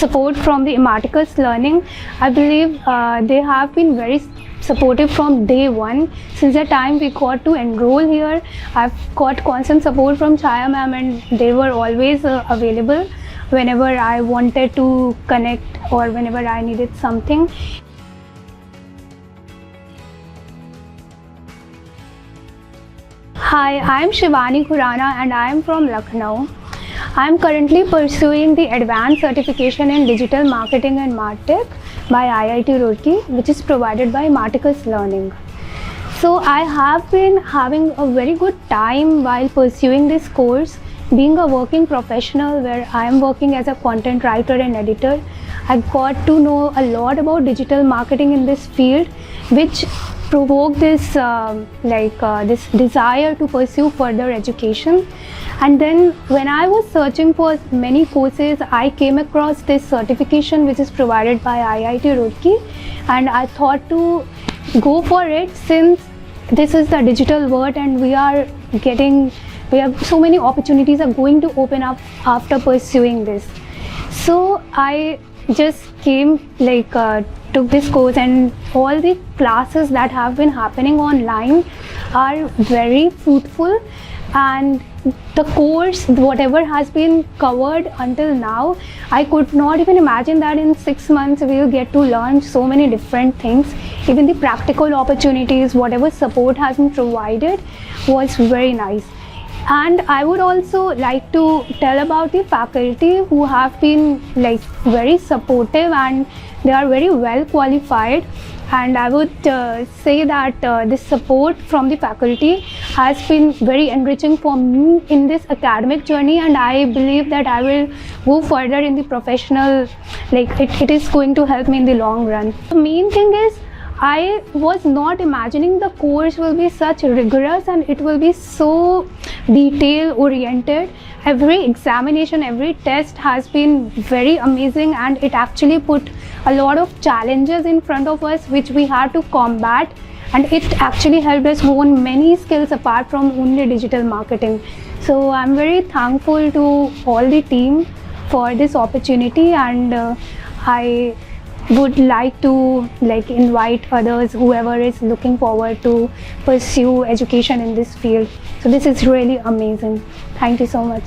support from the Imarticus Learning. I believe they have been very supportive from day one. Since the time we got to enroll here, I've got constant support from Chaya ma'am, and they were always available whenever I wanted to connect or whenever I needed something. Hi, I am Shivani Khurana and I am from Lucknow. I am currently pursuing the advanced certification in Digital Marketing and MarTech by IIT Roorkee, which is provided by Imarticus Learning. So I have been having a very good time while pursuing this course. Being a working professional where I am working as a content writer and editor, I got to know a lot about digital marketing in this field, which provoked this this desire to pursue further education. And then when I was searching for many courses, I came across this certification which is provided by IIT Roorkee, and I thought to go for it, since this is the digital world and we have so many opportunities are going to open up after pursuing this. So I just came took this course, and all the classes that have been happening online are very fruitful, and the course, whatever has been covered until now, I could not even imagine that in 6 months we will get to learn so many different things. Even the practical opportunities, whatever support has been provided was very nice. And I would also like to tell about the faculty who have been very supportive, and they are very well qualified. And I would say that this support from the faculty has been very enriching for me in this academic journey, and I believe that I will go further in the professional, it is going to help me in the long run. The main thing is, I was not imagining the course will be such rigorous and it will be so detail oriented. Every examination, every test has been very amazing, and it actually put a lot of challenges in front of us which we had to combat, and it actually helped us hone many skills apart from only digital marketing. So I'm very thankful to all the team for this opportunity, and I would like to invite others, whoever is looking forward to pursue education in this field. So this is really amazing. Thank you so much.